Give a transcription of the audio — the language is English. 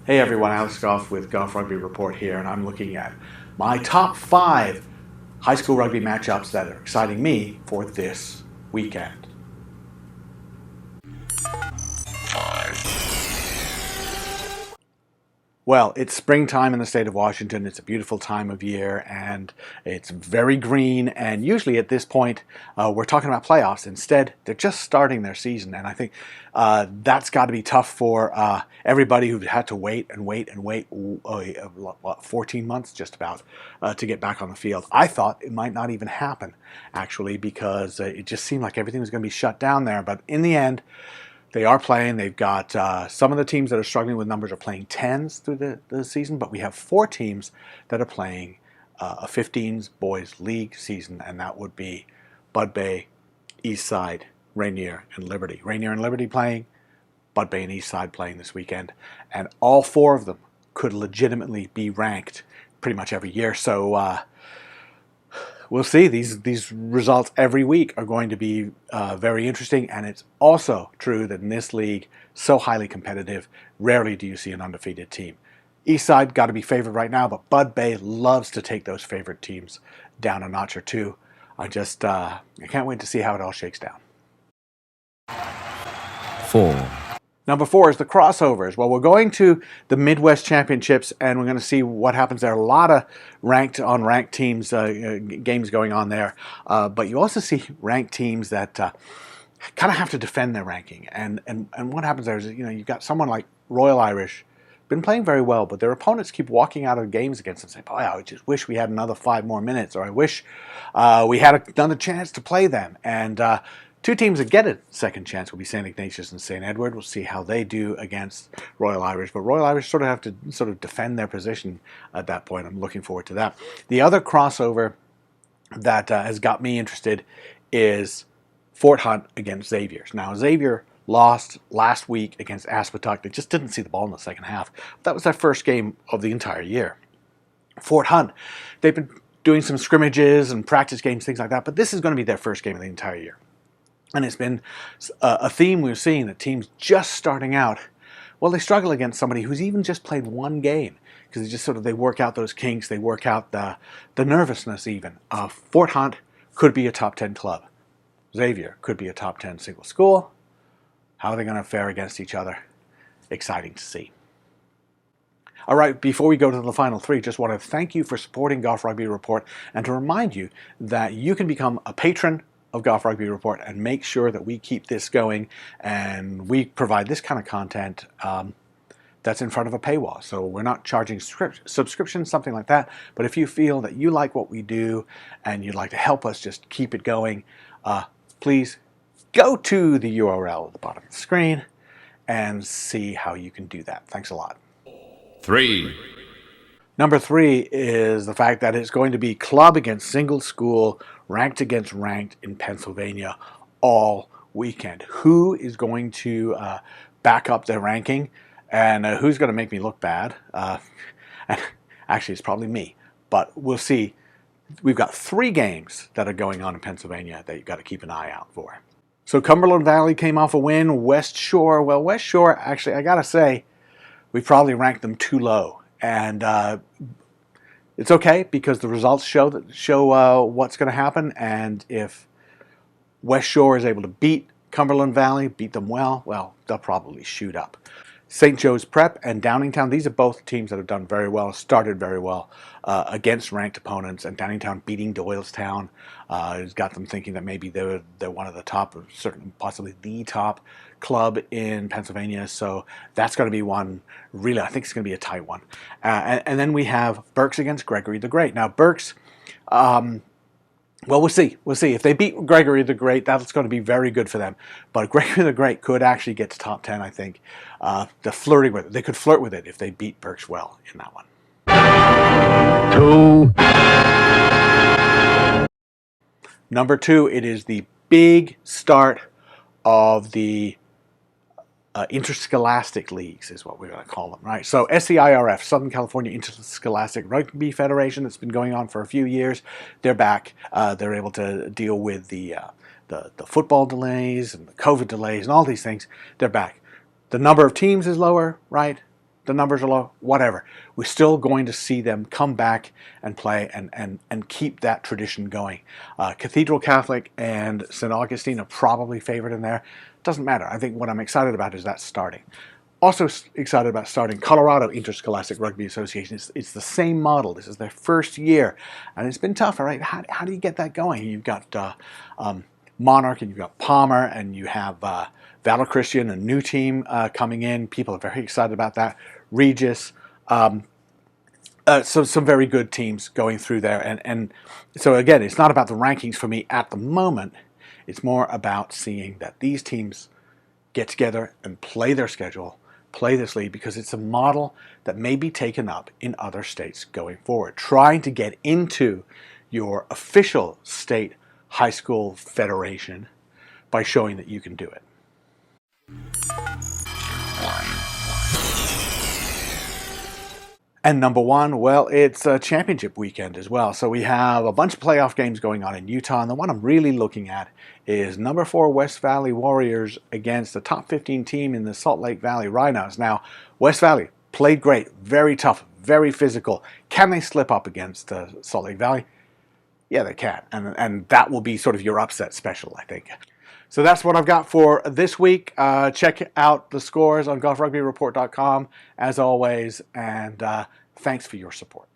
Hey everyone, Alex Goff with Goff Rugby Report here, and I'm looking at my top 5 high school rugby matchups that are exciting me for this weekend. Well, it's springtime in the state of Washington. It's a beautiful time of year, and it's very green. And usually at this point, we're talking about playoffs. Instead, they're just starting their season, and I think that's got to be tough for everybody who've had to wait and wait and wait. 14 months just about to get back on the field. I thought it might not even happen, actually, because it just seemed like everything was going to be shut down there. But in the end, they are playing. They've got some of the teams that are struggling with numbers are playing 10s through the season, but we have 4 teams that are playing a 15s boys league season, and that would be Bud Bay, Eastside, Rainier, and Liberty. Rainier and Liberty playing, Bud Bay and Eastside playing this weekend, and all 4 of them could legitimately be ranked pretty much every year. So we'll see. These results every week are going to be very interesting, and it's also true that in this league, so highly competitive, rarely do you see an undefeated team. Eastside got to be favored right now, but Bud Bay loves to take those favorite teams down a notch or two. I can't wait to see how it all shakes down. 4. Number 4 is the crossovers. Well, we're going to the Midwest Championships, and we're going to see what happens there. A lot of ranked teams, games going on there. But you also see ranked teams that kind of have to defend their ranking. And what happens there is, you've got someone like Royal Irish, been playing very well, but their opponents keep walking out of games against them, saying, boy, I just wish we had another 5 more minutes, or I wish we had another chance to play them. And 2 teams that get a second chance will be St. Ignatius and St. Edward. We'll see how they do against Royal Irish. But Royal Irish sort of have to defend their position at that point. I'm looking forward to that. The other crossover that has got me interested is Fort Hunt against Xavier's. Now, Xavier lost last week against Aspetuck. They just didn't see the ball in the second half. That was their first game of the entire year. Fort Hunt, they've been doing some scrimmages and practice games, things like that, but this is going to be their first game of the entire year. And it's been a theme we're seeing that teams just starting out, well, they struggle against somebody who's even just played 1 game because they just they work out those kinks, they work out the nervousness even. Fort Hunt could be a top 10 club. Xavier could be a top 10 single school. How are they going to fare against each other? Exciting to see. All right, before we go to the final 3, just want to thank you for supporting Goff Rugby Report and to remind you that you can become a patron of Goff Rugby Report and make sure that we keep this going and we provide this kind of content that's in front of a paywall. So we're not charging subscriptions, something like that. But if you feel that you like what we do and you'd like to help us just keep it going, please go to the URL at the bottom of the screen and see how you can do that. Thanks a lot. 3. Number 3 is the fact that it's going to be club against single school, ranked against ranked in Pennsylvania all weekend. Who is going to back up their ranking and who's going to make me look bad? And actually, it's probably me, but we'll see. We've got 3 games that are going on in Pennsylvania that you've got to keep an eye out for. So Cumberland Valley came off a win. West Shore, well, West Shore, actually, I got to say, we probably ranked them too low. And it's okay because the results show what's going to happen. And if West Shore is able to beat Cumberland Valley, beat them well, they'll probably shoot up. St. Joe's Prep and Downingtown, these are both teams that have done very well, started very well against ranked opponents. And Downingtown beating Doylestown has got them thinking that maybe they're one of the top, certainly possibly the top club in Pennsylvania. So that's going to be one, really, I think it's going to be a tight one. And then we have Berks against Gregory the Great. Now, Berks, well, we'll see. We'll see. If they beat Gregory the Great, that's going to be very good for them. But Gregory the Great could actually get to top 10, I think. They're flirting with it. They could flirt with it if they beat Berks well in that one. 2. Number 2, it is the big start of the interscholastic leagues is what we're going to call them, right? So SCIRF, Southern California Interscholastic Rugby Federation, that's been going on for a few years. They're back. They're able to deal with the football delays and the COVID delays and all these things. They're back. The number of teams is lower, right? the numbers are low, whatever. We're still going to see them come back and play and keep that tradition going. Cathedral Catholic and St. Augustine are probably favored in there. Doesn't matter. I think what I'm excited about is that starting. Also excited about starting Colorado Interscholastic Rugby Association. It's the same model. This is their first year, and it's been tough. All right, how do you get that going? You've got Monarch, and you've got Palmer, and you have Valor Christian, a new team coming in. People are very excited about that. Regis, so some very good teams going through there, and so again, it's not about the rankings for me at the moment. It's more about seeing that these teams get together and play their schedule, play this league, because it's a model that may be taken up in other states going forward. Trying to get into your official state high school federation by showing that you can do it. And number one, well, it's a championship weekend as well. So we have a bunch of playoff games going on in Utah. And the one I'm really looking at is number 4 West Valley Warriors against the top 15 team in the Salt Lake Valley Rhinos. Now, West Valley played great, very tough, very physical. Can they slip up against Salt Lake Valley? Yeah, they can. And that will be sort of your upset special, I think. So that's what I've got for this week. Check out the scores on golfrugbyreport.com as always, and thanks for your support.